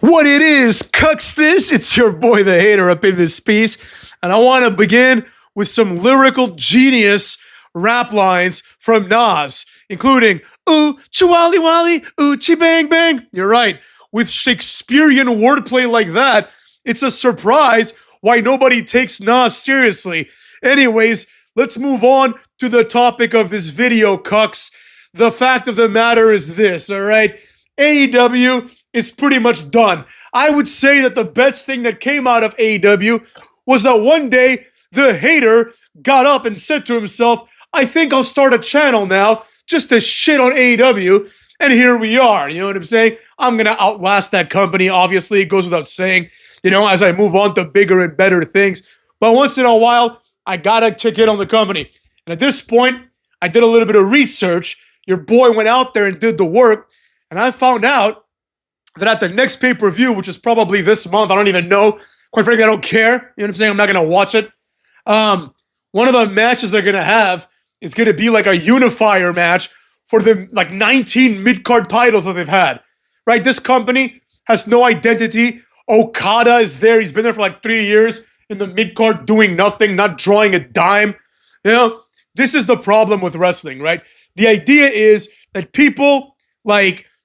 What it is, cucks this? It's your boy the hater up in this piece. And I want to begin with some lyrical genius rap lines from Nas, including, ooh, chiwali wali, ooh, chi bang bang. You're right. With Shakespearean wordplay like that, it's a surprise why nobody takes Nas seriously. Anyways, let's move on to the topic of this video, cucks. The fact of the matter is this, all right? AEW is pretty much done. I would say that the best thing that came out of AEW was that one day the hater got up and said to himself, I think I'll start a channel now just to shit on AEW. And here we are. You know what I'm saying? I'm going to outlast that company. Obviously, it goes without saying, as I move on to bigger and better things. But once in a while, I got to check in on the company. And at this point, I did a little bit of research. Your boy went out there and did the work. And I found out that at the next pay-per-view, which is probably this month, I don't even know. Quite frankly, I don't care. You know what I'm saying? I'm not going to watch it. One of the matches they're going to have is going to be like a unifier match for the 19 mid-card titles that they've had. Right? This company has no identity. Okada is there. He's been there for 3 years in the mid-card doing nothing, not drawing a dime. This is the problem with wrestling, right? The idea is that people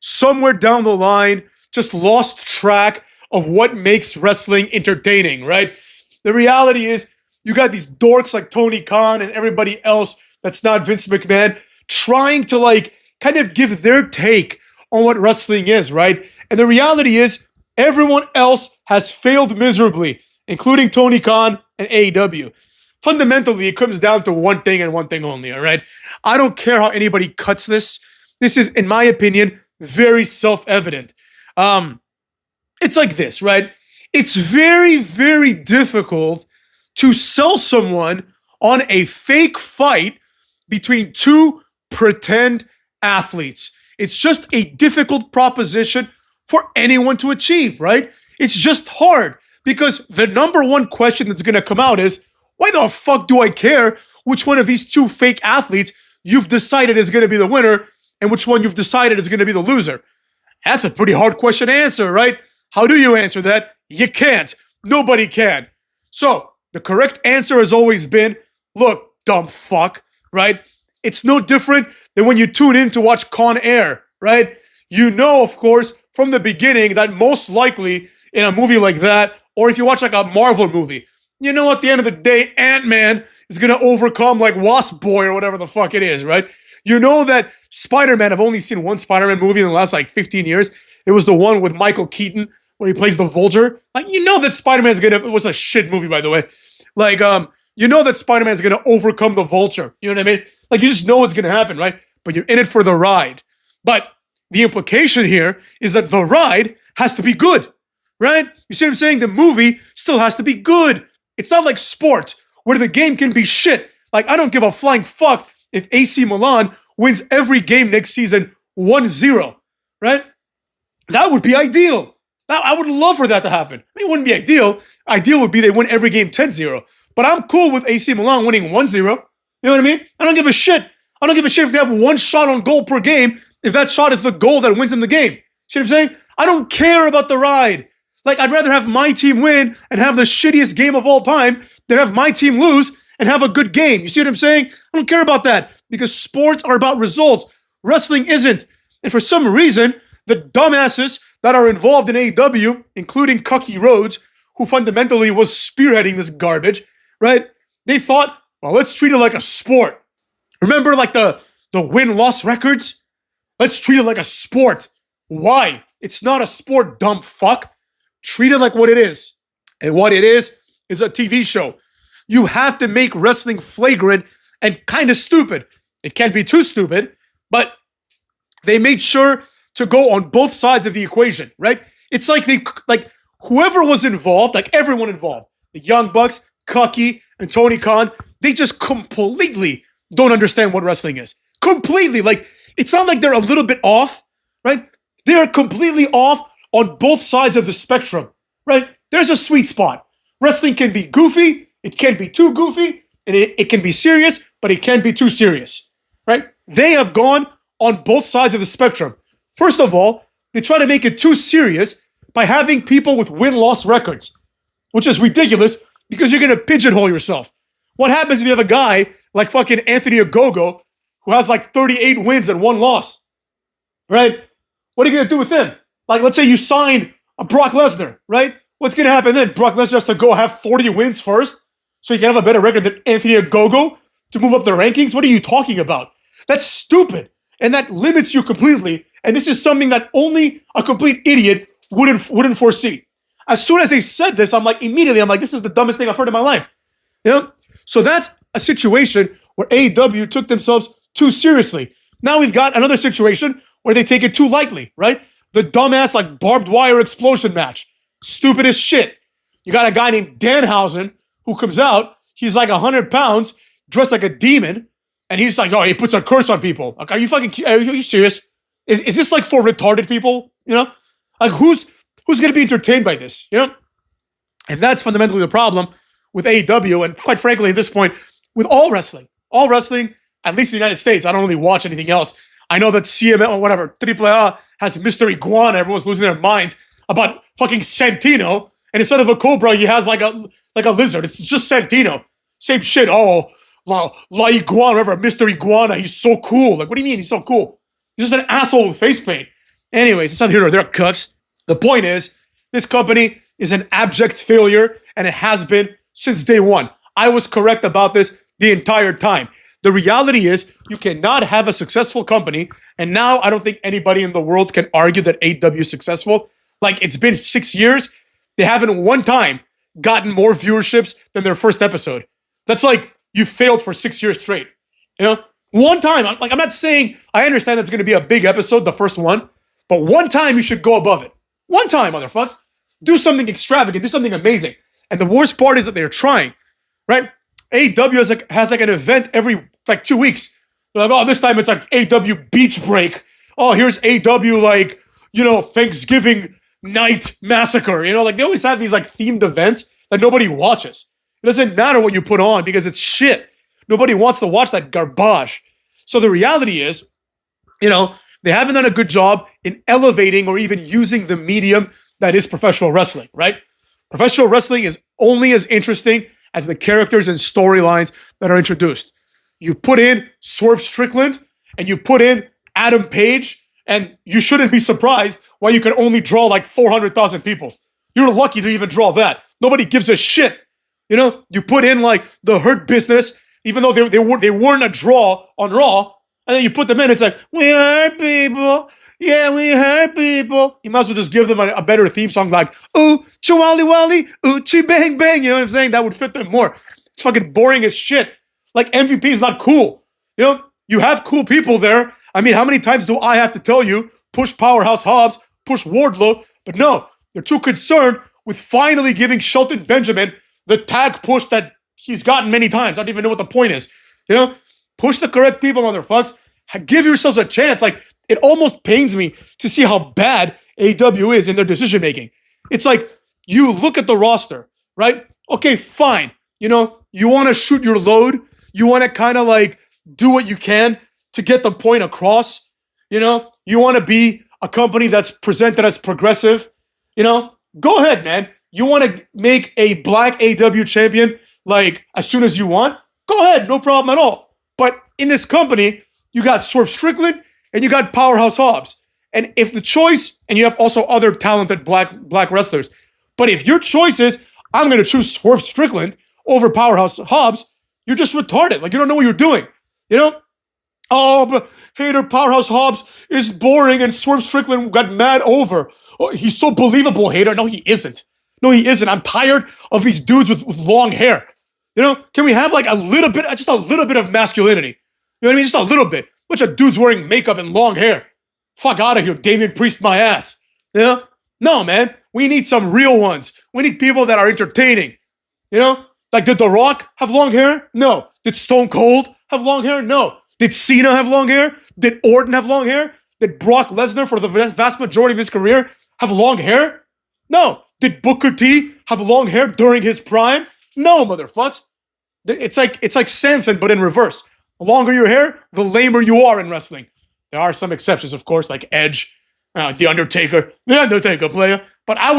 somewhere down the line just lost track of what makes wrestling entertaining, right? The reality is you got these dorks like Tony Khan and everybody else that's not Vince McMahon trying to kind of give their take on what wrestling is, right? And the reality is everyone else has failed miserably, including Tony Khan and AEW. Fundamentally, it comes down to one thing and one thing only, all right? I don't care how anybody cuts this. This is, in my opinion, very self-evident. It's like this, right? It's very, very difficult to sell someone on a fake fight between two pretend athletes. It's just a difficult proposition for anyone to achieve, right? It's just hard because the number one question that's going to come out is, why the fuck do I care which one of these two fake athletes you've decided is going to be the winner and which one you've decided is going to be the loser? That's a pretty hard question to answer, right? How do you answer that? You can't. Nobody can. So the correct answer has always been, look, dumb fuck, right? It's no different than when you tune in to watch Con Air, right? You know, of course, from the beginning that most likely in a movie like that, or if you watch a Marvel movie, you know at the end of the day, Ant-Man is going to overcome Wasp Boy or whatever the fuck it is, right? You know that Spider-Man, I've only seen one Spider-Man movie in the last 15 years. It was the one with Michael Keaton where he plays the Vulture. You know that Spider-Man's going to, it was a shit movie, by the way. You know that Spider-Man's going to overcome the Vulture. You know what I mean? You just know what's going to happen, right? But you're in it for the ride. But the implication here is that the ride has to be good, right? You see what I'm saying? The movie still has to be good. It's not like sports where the game can be shit. I don't give a flying fuck if AC Milan wins every game next season 1-0, right? That would be ideal. I would love for that to happen. I mean, it wouldn't be ideal. Ideal would be they win every game 10-0. But I'm cool with AC Milan winning 1-0. You know what I mean? I don't give a shit. I don't give a shit if they have one shot on goal per game, if that shot is the goal that wins them the game. See what I'm saying? I don't care about the ride. I'd rather have my team win and have the shittiest game of all time than have my team lose and have a good game. You see what I'm saying? I don't care about that because sports are about results. Wrestling isn't. And for some reason, the dumbasses that are involved in AEW, including Cucky Rhodes, who fundamentally was spearheading this garbage, right? They thought, well, let's treat it like a sport. Remember the win-loss records? Let's treat it like a sport. Why? It's not a sport, dumb fuck. Treat it like what it is. And what it is a TV show. You have to make wrestling flagrant and kind of stupid. It can't be too stupid, but they made sure to go on both sides of the equation, right? It's whoever was involved, everyone involved, the Young Bucks, Cucky, and Tony Khan, they just completely don't understand what wrestling is. Completely. It's not like they're a little bit off, right? They are completely off on both sides of the spectrum, right? There's a sweet spot. Wrestling can be goofy, it can't be too goofy, and it can be serious, but it can't be too serious, right? They have gone on both sides of the spectrum. First of all, they try to make it too serious by having people with win-loss records, which is ridiculous because you're going to pigeonhole yourself. What happens if you have a guy like fucking Anthony Ogogo who has like 38 wins and 1 loss, right? What are you going to do with him? Like, let's say you sign a Brock Lesnar, right? What's going to happen then? Brock Lesnar has to go have 40 wins first so he can have a better record than Anthony Ogogo to move up the rankings? What are you talking about? That's stupid. And that limits you completely. And this is something that only a complete idiot wouldn't foresee. As soon as they said this, I'm like, this is the dumbest thing I've heard in my life. You know? So that's a situation where AEW took themselves too seriously. Now we've got another situation where they take it too lightly, right? The dumbass like barbed wire explosion match. Stupid as shit. You got a guy named Danhausen who comes out. He's like 100 pounds, dressed like a demon. And he's like, oh, he puts a curse on people. Like, are you serious? Is this like for retarded people? You know? Like who's going to be entertained by this? You know? And that's fundamentally the problem with AEW. And quite frankly, at this point, with all wrestling, at least in the United States, I don't really watch anything else. I know that CML or whatever, AAA has Mr. Iguana. Everyone's losing their minds about fucking Santino. And instead of a cobra, he has like a lizard. It's just Santino. Same shit. Oh, La Iguana, whatever, Mr. Iguana. He's so cool. Like, what do you mean he's so cool? He's just an asshole with face paint. Anyways, it's not here nor there, cucks. The point is, this company is an abject failure, and it has been since day one. I was correct about this the entire time. The reality is, you cannot have a successful company, and now I don't think anybody in the world can argue that AEW is successful. Like, it's been 6 years. They haven't one time gotten more viewerships than their first episode. That's like, you failed for 6 years straight. You know? One time, I'm not saying, I understand that's going to be a big episode, the first one, but one time you should go above it. One time, motherfuckers. Do something extravagant, do something amazing. And the worst part is that they're trying, right? AEW has like an event every like 2 weeks. They're like, oh, this time it's like AEW Beach Break. Oh, here's AEW like, you know, Thanksgiving Night Massacre. You know, like they always have these like themed events that nobody watches. It doesn't matter what you put on because it's shit. Nobody wants to watch that garbage. So the reality is, you know, they haven't done a good job in elevating or even using the medium that is professional wrestling, right? Professional wrestling is only as interesting as the characters and storylines that are introduced. You put in Swerve Strickland and you put in Adam Page, and you shouldn't be surprised why you can only draw like 400,000 people. You're lucky to even draw that. Nobody gives a shit. You know, you put in like the Hurt Business, even though they weren't a draw on Raw, and then you put them in, it's like, we hurt people. Yeah, we hurt people. You might as well just give them a better theme song like, ooh, chiwali wali, ooh, chi bang bang. You know what I'm saying? That would fit them more. It's fucking boring as shit. Like, MVP is not cool. You know, you have cool people there. I mean, how many times do I have to tell you, push Powerhouse Hobbs, push Wardlow? But no, they're too concerned with finally giving Shelton Benjamin the tag push that he's gotten many times. I don't even know what the point is. You know, push the correct people, motherfuckers. Give yourselves a chance. Like, it almost pains me to see how bad AEW is in their decision making. It's like, you look at the roster, right? Okay, fine. You know, you want to shoot your load. You want to kind of like do what you can to get the point across. You know, you want to be a company that's presented as progressive. You know, go ahead, man. You want to make a black AEW champion like as soon as you want? Go ahead, no problem at all. But in this company, you got Swerve Strickland and you got Powerhouse Hobbs. And if the choice, and you have also other talented black wrestlers, but if your choice is, I'm going to choose Swerve Strickland over Powerhouse Hobbs, you're just retarded. Like, you don't know what you're doing. You know? Oh, but hater, Powerhouse Hobbs is boring and Swerve Strickland got mad over. Oh, he's so believable, hater. No, he isn't. No, he isn't. I'm tired of these dudes with long hair. You know? Can we have like just a little bit of masculinity? You know what I mean? Just a little bit. Bunch of dudes wearing makeup and long hair. Fuck out of here, Damian Priest my ass. You know? No, man. We need some real ones. We need people that are entertaining. You know? Like, did The Rock have long hair? No. Did Stone Cold have long hair? No. Did Cena have long hair? Did Orton have long hair? Did Brock Lesnar, for the vast majority of his career, have long hair? No. Did Booker T have long hair during his prime? No, motherfuckers. It's like Samson, but in reverse. The longer your hair, the lamer you are in wrestling. There are some exceptions, of course, like Edge, The Undertaker player. But I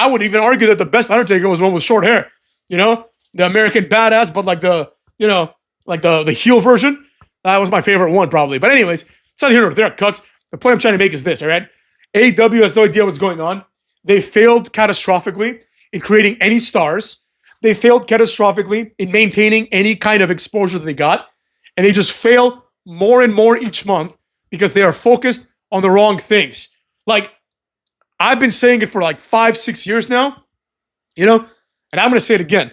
would even argue that the best Undertaker was one with short hair. You know, the American Badass, but like the the heel version. That was my favorite one probably. But anyways, it's not here nor there, cucks. The point I'm trying to make is this, all right? AEW has no idea what's going on. They failed catastrophically in creating any stars. They failed catastrophically in maintaining any kind of exposure that they got. And they just fail more and more each month because they are focused on the wrong things. Like, I've been saying it for like 5-6 years now, you know, and I'm going to say it again.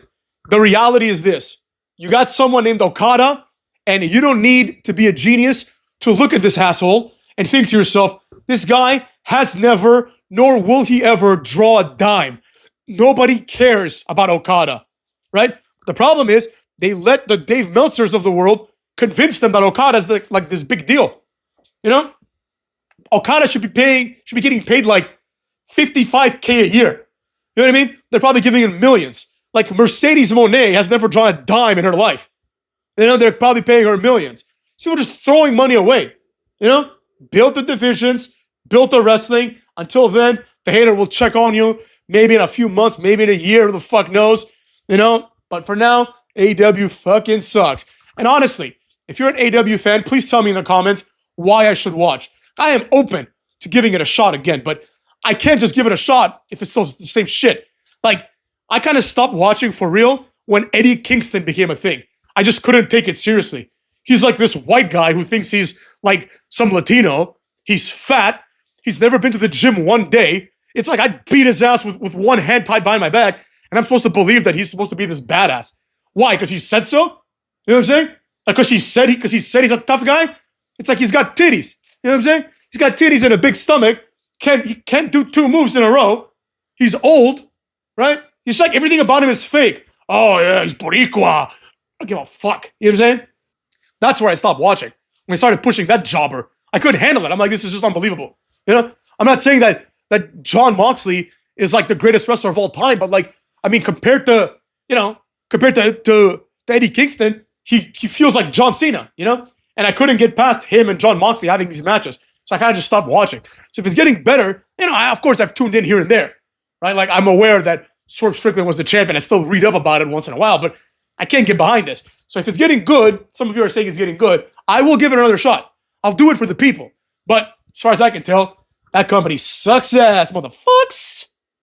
The reality is this. You got someone named Okada, and you don't need to be a genius to look at this asshole and think to yourself, this guy has never, nor will he ever draw a dime. Nobody cares about Okada, right? The problem is they let the Dave Meltzers of the world convince them that Okada is like this big deal. You know? Okada should be getting paid like $55K a year. You know what I mean? They're probably giving him millions. Like Mercedes Moné has never drawn a dime in her life. You know, they're probably paying her millions. So people just throwing money away. You know? Build the divisions, build the wrestling. Until then, the hater will check on you. Maybe in a few months, maybe in a year, who the fuck knows. You know? But for now, AEW fucking sucks. And honestly, if you're an AEW fan, please tell me in the comments why I should watch. I am open to giving it a shot again, but I can't just give it a shot if it's still the same shit. Like, I kind of stopped watching for real when Eddie Kingston became a thing. I just couldn't take it seriously. He's like this white guy who thinks he's like some Latino. He's fat. He's never been to the gym one day. It's like I beat his ass with one hand tied behind my back, and I'm supposed to believe that he's supposed to be this badass. Why? Because he said so? You know what I'm saying? Like, because he said he's a tough guy? It's like he's got titties. You know what I'm saying? He's got titties and a big stomach. He can't do 2 moves in a row. He's old, right? He's like everything about him is fake. Oh, yeah, he's Boricua. I don't give a fuck. You know what I'm saying? That's where I stopped watching. When I started pushing that jobber, I couldn't handle it. I'm like, this is just unbelievable. You know? I'm not saying that Jon Moxley is like the greatest wrestler of all time, but like, I mean, compared to Eddie Kingston, he feels like John Cena, you know? And I couldn't get past him and Jon Moxley having these matches. So I kind of just stopped watching. So if it's getting better, you know, of course I've tuned in here and there, right? Like I'm aware that Swerve Strickland was the champion. I still read up about it once in a while, but I can't get behind this. So if it's getting good, some of you are saying it's getting good, I will give it another shot. I'll do it for the people. But as far as I can tell, that company sucks ass, motherfucks.